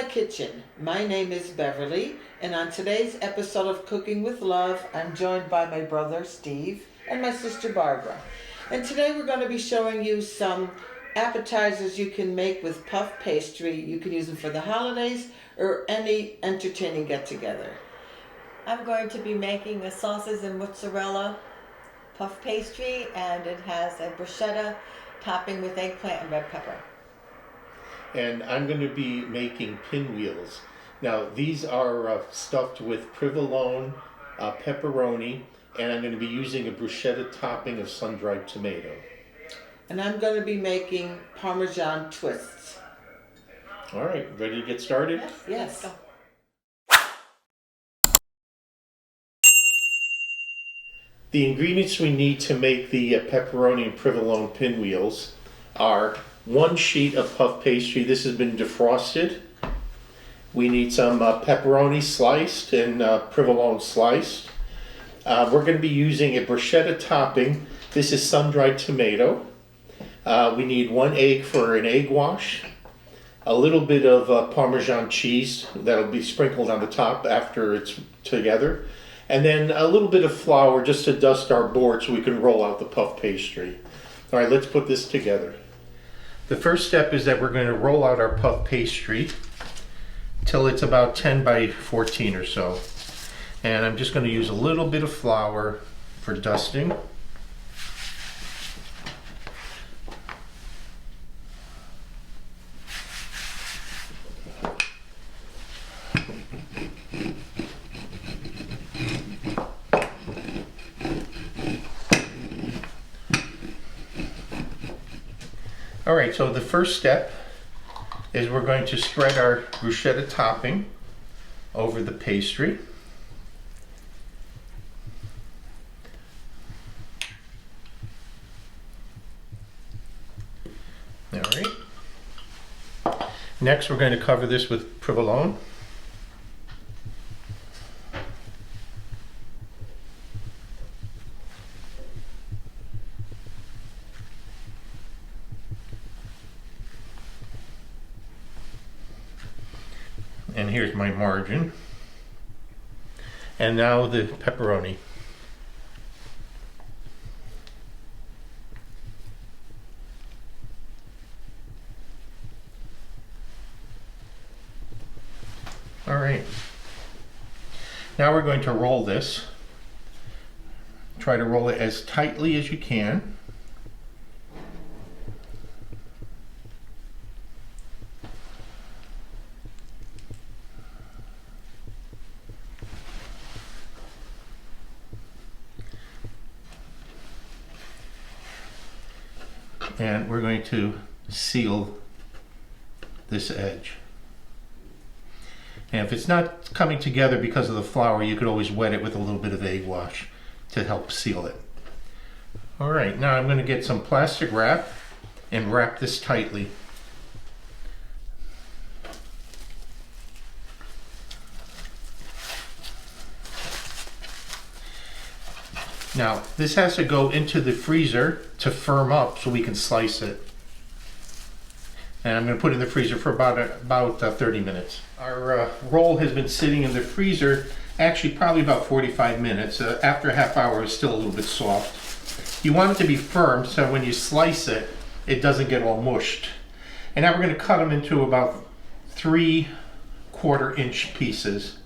kitchen. My name is Beverly, and on today's episode of Cooking with Love, I'm joined by my brother Steve and my sister Barbara. And today we're going to be showing you some appetizers you can make with puff pastry. You can use them for the holidays or any entertaining get-together. I'm going to be making a sausage and mozzarella puff pastry, and it has a bruschetta topping with eggplant and red pepper. And I'm going to be making pinwheels. Now these are stuffed with provolone, pepperoni, and I'm going to be using a bruschetta topping of sun-dried tomato. And I'm going to be making Parmesan twists. All right, ready to get started? Yes. Let's go. The ingredients we need to make the pepperoni and provolone pinwheels are 1 sheet of puff pastry. This has been defrosted. We need some pepperoni sliced and provolone sliced. We're going to be using a bruschetta topping. This is sun-dried tomato. We need 1 egg for an egg wash. A little bit of Parmesan cheese that'll be sprinkled on the top after it's together. And then a little bit of flour just to dust our board so we can roll out the puff pastry. All right, let's put this together. The first step is that we're going to roll out our puff pastry till it's about 10 by 14 or so. And I'm just going to use a little bit of flour for dusting. All right, so the first step is we're going to spread our bruschetta topping over the pastry. All right. Next, we're going to cover this with provolone. And here's my margin. And now the pepperoni. All right. Now we're going to roll this. Try to roll it as tightly as you can. And we're going to seal this edge. And if it's not coming together because of the flour, you could always wet it with a little bit of egg wash to help seal it. All right, now I'm going to get some plastic wrap and wrap this tightly. Now, this has to go into the freezer to firm up so we can slice it. And I'm going to put it in the freezer for about 30 minutes. Our roll has been sitting in the freezer actually probably about 45 minutes. After a half hour, it's still a little bit soft. You want it to be firm so when you slice it, it doesn't get all mushed. And now we're going to cut them into about 3/4 inch pieces.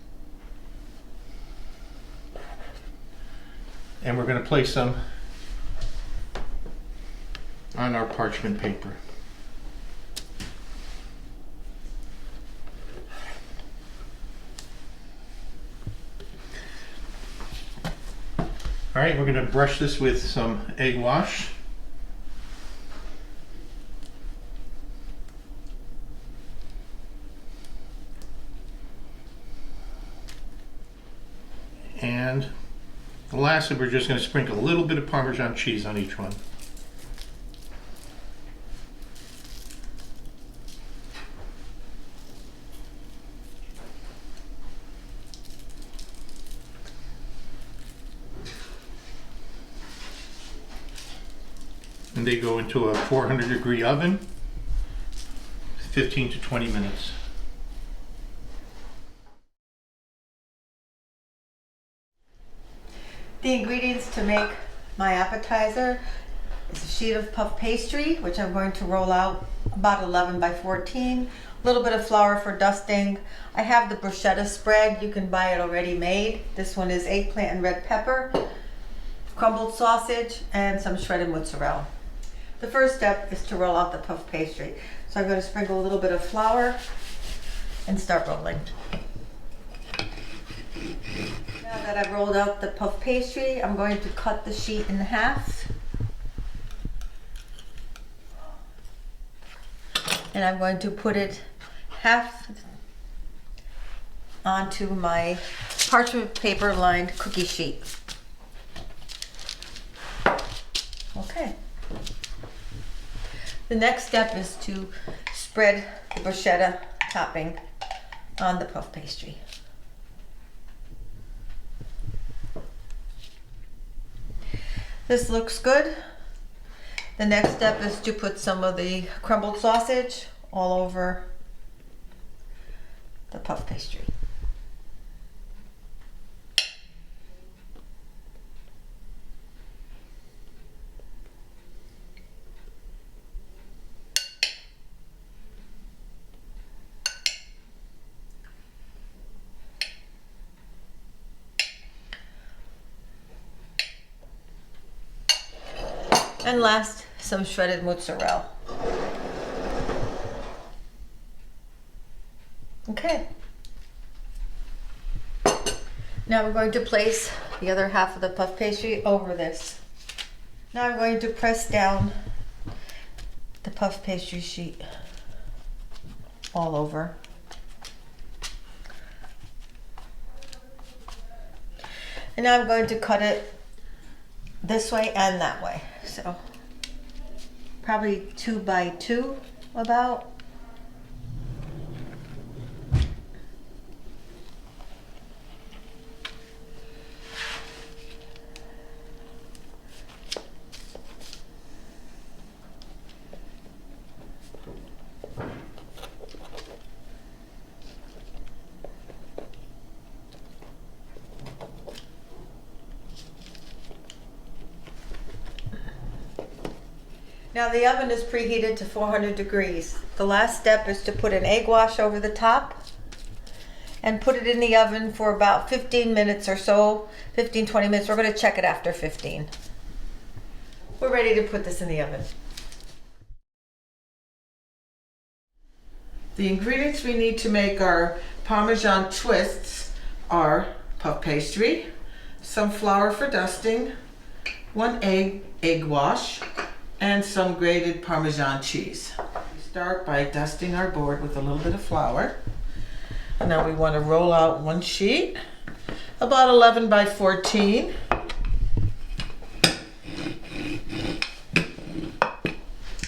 And we're going to place them on our parchment paper. All right, we're going to brush this with some egg wash. And lastly, we're just going to sprinkle a little bit of Parmesan cheese on each one. and they go into a 400-degree oven, 15 to 20 minutes. The ingredients to make my appetizer is a sheet of puff pastry, which I'm going to roll out about 11 by 14. A little bit of flour for dusting. I have the bruschetta spread. You can buy it already made. This one is eggplant and red pepper, crumbled sausage, and some shredded mozzarella. The first step is to roll out the puff pastry. So I'm going to sprinkle a little bit of flour and start rolling. Now that I've rolled out the puff pastry, I'm going to cut the sheet in half. And I'm going to put it half onto my parchment paper lined cookie sheet. Okay. The next step is to spread the bruschetta topping on the puff pastry. This looks good. The next step is to put some of the crumbled sausage all over the puff pastry. And last, some shredded mozzarella. Okay. Now we're going to place the other half of the puff pastry over this. Now I'm going to press down the puff pastry sheet all over. And now I'm going to cut it this way and that way. So probably 2 by 2 about. Now the oven is preheated to 400 degrees. The last step is to put an egg wash over the top and put it in the oven for about 15 minutes or so, 15-20 minutes. We're going to check it after 15. We're ready to put this in the oven. The ingredients we need to make our Parmesan twists are puff pastry, some flour for dusting, 1 egg wash, and some grated Parmesan cheese. We start by dusting our board with a little bit of flour. And now we want to roll out 1 sheet, about 11 by 14.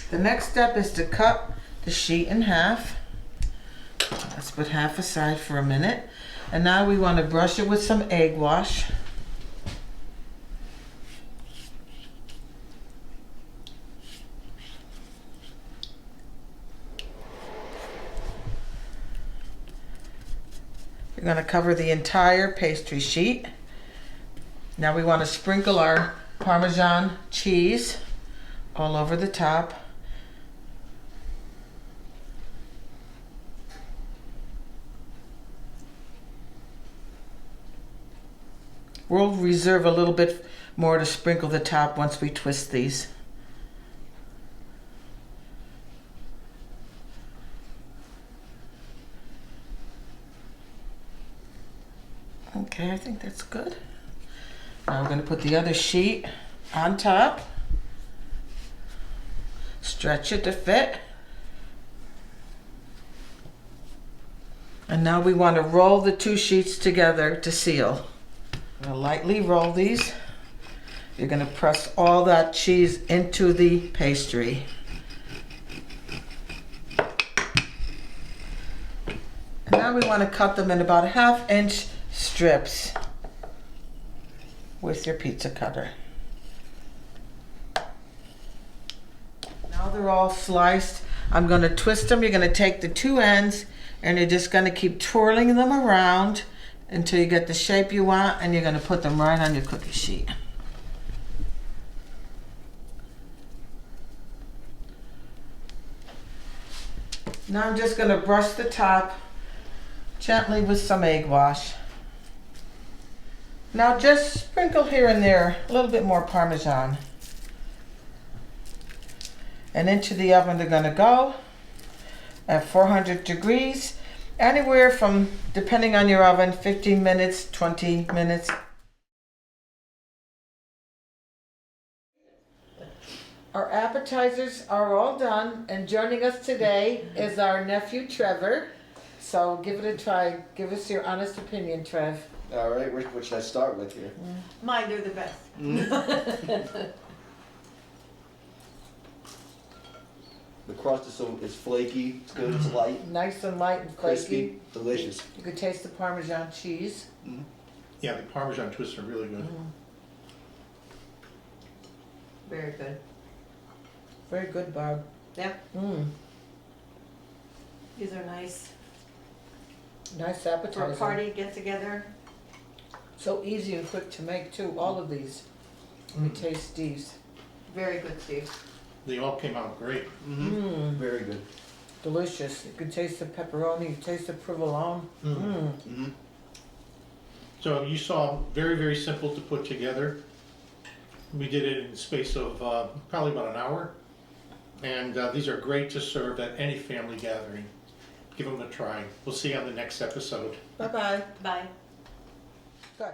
The next step is to cut the sheet in half. Let's put half aside for a minute. And now we want to brush it with some egg wash. We're going to cover the entire pastry sheet. Now we want to sprinkle our Parmesan cheese all over the top. We'll reserve a little bit more to sprinkle the top once we twist these. Okay, I think that's good. Now we're going to put the other sheet on top. Stretch it to fit. And now we want to roll the 2 sheets together to seal. I'm going to lightly roll these. You're going to press all that cheese into the pastry. And now we want to cut them in about 1/2 inch strips with your pizza cutter. Now they're all sliced. I'm going to twist them. You're going to take the 2 ends and you're just going to keep twirling them around until you get the shape you want, and you're going to put them right on your cookie sheet. Now I'm just going to brush the top gently with some egg wash. Now just sprinkle here and there a little bit more Parmesan. And into the oven they're going to go at 400 degrees, anywhere from, depending on your oven, 15 minutes, 20 minutes. Our appetizers are all done, and joining us today is our nephew Trevor. So give it a try. Give us your honest opinion, Trev. All right, what should I start with here? Mine are the best. The crust is flaky. It's good. It's light, Nice and light and flaky. crispy, delicious. You could taste the Parmesan cheese. Yeah, the Parmesan twists are really good. Very good. Very good, Barb. Yep. These are nice. Nice For a appetizer. party get together. So easy and quick to make too. All of these. Let me taste these. Very good, Steve. They all came out great. Very good. Delicious. You can taste the pepperoni. You taste the provolone. So you saw, very, very simple to put together. We did it in the space of probably about an hour. And these are great to serve at any family gathering. Give them a try. We'll see you on the next episode. Bye-bye. Bye. Good.